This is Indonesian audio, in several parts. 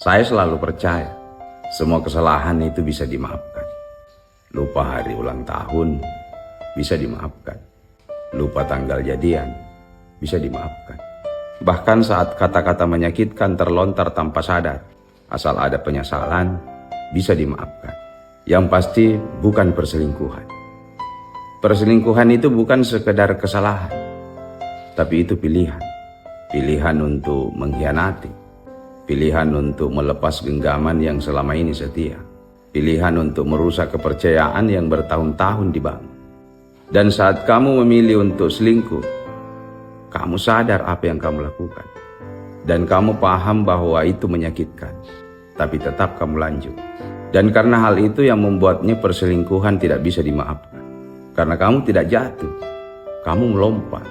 Saya selalu percaya semua kesalahan itu bisa dimaafkan. Lupa hari ulang tahun bisa dimaafkan. Lupa tanggal jadian bisa dimaafkan. Bahkan saat kata-kata menyakitkan terlontar tanpa sadar, asal ada penyesalan, bisa dimaafkan. Yang pasti bukan perselingkuhan. Perselingkuhan itu bukan sekedar kesalahan, tapi itu pilihan. Pilihan untuk mengkhianati. Pilihan untuk melepas genggaman yang selama ini setia. Pilihan untuk merusak kepercayaan yang bertahun-tahun dibangun. Dan saat kamu memilih untuk selingkuh, kamu sadar apa yang kamu lakukan. Dan kamu paham bahwa itu menyakitkan. Tapi tetap kamu lanjut. Dan karena hal itu yang membuatnya perselingkuhan tidak bisa dimaafkan. Karena kamu tidak jatuh, kamu melompat.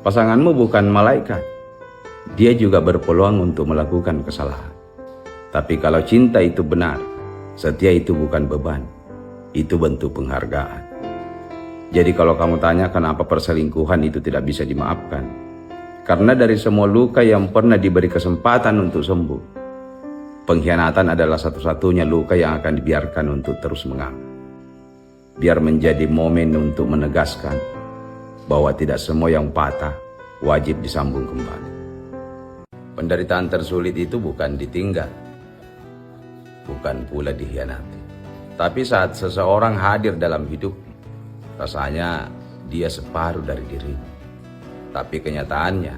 Pasanganmu bukan malaikat. Dia juga berpeluang untuk melakukan kesalahan. Tapi kalau cinta itu benar, setia itu bukan beban. Itu bentuk penghargaan. Jadi kalau kamu tanya kenapa perselingkuhan itu tidak bisa dimaafkan, karena dari semua luka yang pernah diberi kesempatan untuk sembuh, pengkhianatan adalah satu-satunya luka yang akan dibiarkan untuk terus menganga. Biar menjadi momen untuk menegaskan bahwa tidak semua yang patah wajib disambung kembali. Penderitaan tersulit itu bukan ditinggal, bukan pula dikhianati. Tapi saat seseorang hadir dalam hidup, rasanya dia separuh dari dirimu. Tapi kenyataannya,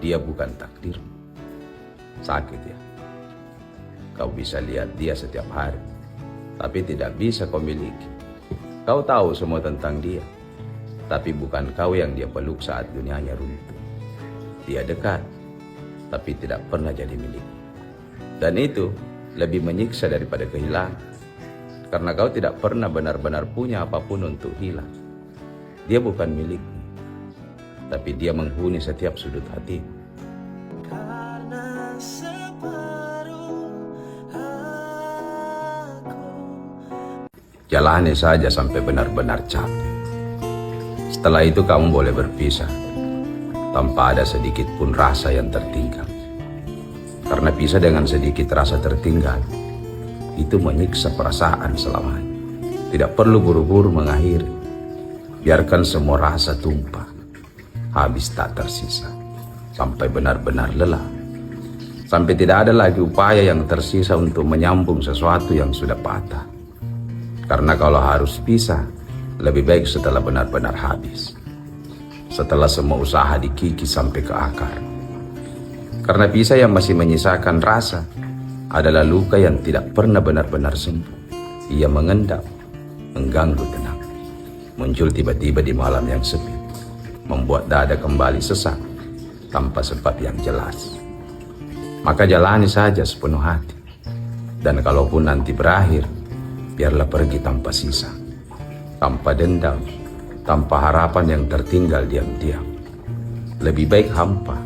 dia bukan takdirmu. Sakit ya? Kau bisa lihat dia setiap hari, tapi tidak bisa kau miliki. Kau tahu semua tentang dia, tapi bukan kau yang dia peluk saat dunianya runtuh. Dia dekat, tapi tidak pernah jadi milik. Dan itu lebih menyiksa daripada kehilangan. Karena kau tidak pernah benar-benar punya apapun untuk hilang. Dia bukan milikmu, tapi dia menghuni setiap sudut hatimu. Jalani saja sampai benar-benar capek. Setelah itu kamu boleh berpisah tanpa ada sedikit pun rasa yang tertinggal. Karena pisah dengan sedikit rasa tertinggal itu menyiksa perasaan selamanya. Tidak perlu buru-buru mengakhiri. Biarkan semua rasa tumpah, habis tak tersisa, sampai benar-benar lelah. Sampai tidak ada lagi upaya yang tersisa untuk menyambung sesuatu yang sudah patah. Karena kalau harus pisah, lebih baik setelah benar-benar habis. Setelah semua usaha dikikis sampai ke akar. Karena pisah yang masih menyisakan rasa adalah luka yang tidak pernah benar-benar sembuh. Ia mengendap, mengganggu tenang. Muncul tiba-tiba di malam yang sepi. Membuat dada kembali sesak tanpa sebab yang jelas. Maka jalani saja sepenuh hati. Dan kalaupun nanti berakhir, biarlah pergi tanpa sisa, tanpa dendam, tanpa harapan yang tertinggal diam-diam. Lebih baik hampa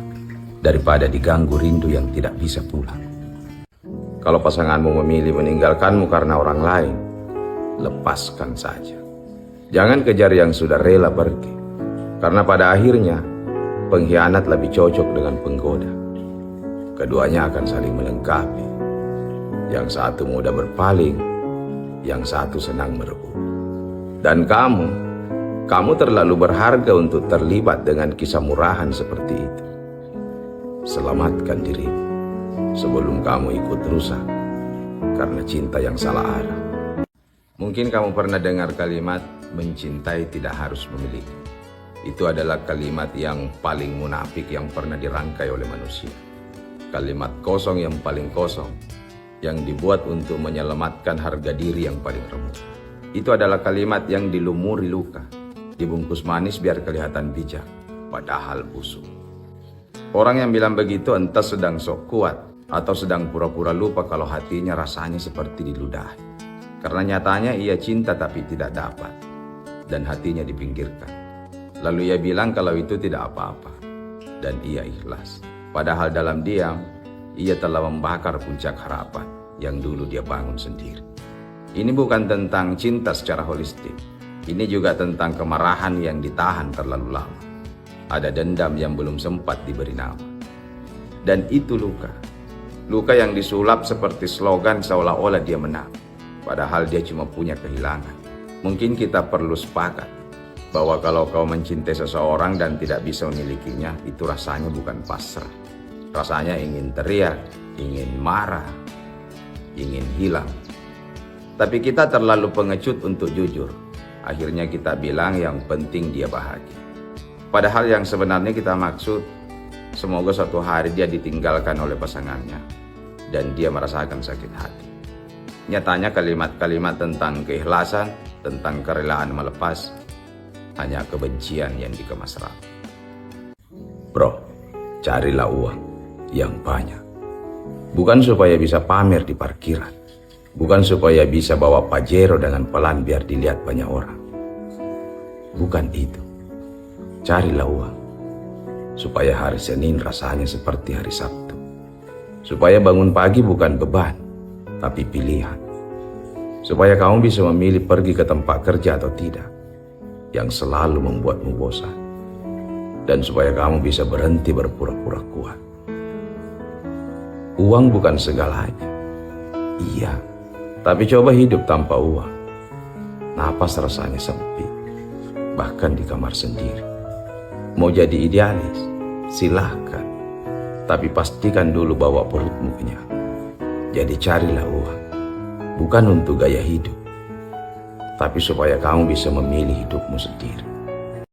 daripada diganggu rindu yang tidak bisa pulang. Kalau pasanganmu memilih meninggalkanmu karena orang lain, lepaskan saja. Jangan kejar yang sudah rela pergi, karena pada akhirnya pengkhianat lebih cocok dengan penggoda. Keduanya akan saling melengkapi. Yang satu mudah berpaling, yang satu senang merebut. Dan kamu terlalu berharga untuk terlibat dengan kisah murahan seperti itu. Selamatkan dirimu sebelum kamu ikut rusak karena cinta yang salah arah. Mungkin kamu pernah dengar kalimat mencintai tidak harus memiliki. Itu adalah kalimat yang paling munafik yang pernah dirangkai oleh manusia. Kalimat kosong yang paling kosong, yang dibuat untuk menyelamatkan harga diri yang paling remuk. Itu adalah kalimat yang dilumuri luka, dibungkus manis biar kelihatan bijak, padahal busuk. Orang yang bilang begitu entah sedang sok kuat atau sedang pura-pura lupa kalau hatinya rasanya seperti diludahi. Karena nyatanya ia cinta tapi tidak dapat, dan hatinya dipinggirkan. Lalu ia bilang kalau itu tidak apa-apa, dan ia ikhlas. Padahal dalam diam, ia telah membakar puncak harapan yang dulu dia bangun sendiri. Ini bukan tentang cinta secara holistik. Ini juga tentang kemarahan yang ditahan terlalu lama. Ada dendam yang belum sempat diberi nama. Dan itu luka. Luka yang disulap seperti slogan seolah-olah dia menang, padahal dia cuma punya kehilangan. Mungkin kita perlu sepakat bahwa kalau kau mencintai seseorang dan tidak bisa memilikinya, itu rasanya bukan pasrah. Rasanya ingin teriak, ingin marah, ingin hilang. Tapi kita terlalu pengecut untuk jujur. Akhirnya kita bilang yang penting dia bahagia. Padahal yang sebenarnya kita maksud, semoga suatu hari dia ditinggalkan oleh pasangannya dan dia merasakan sakit hati. Nyatanya kalimat-kalimat tentang keikhlasan, tentang kerelaan melepas, hanya kebencian yang dikemas rapi. Bro, carilah uang yang banyak. Bukan supaya bisa pamer di parkiran. Bukan supaya bisa bawa Pajero dengan pelan biar dilihat banyak orang. Bukan itu. Carilah uang supaya hari Senin rasanya seperti hari Sabtu. Supaya bangun pagi bukan beban, tapi pilihan. Supaya kamu bisa memilih pergi ke tempat kerja atau tidak, yang selalu membuatmu bosan. Dan supaya kamu bisa berhenti berpura-pura kuat. Uang bukan segalanya. Iya, tapi coba hidup tanpa uang. Napas rasanya sempit, bahkan di kamar sendiri. Mau jadi idealis, silahkan. Tapi pastikan dulu bawa perutmu kenyang. Jadi carilah uang, bukan untuk gaya hidup, tapi supaya kamu bisa memilih hidupmu sendiri.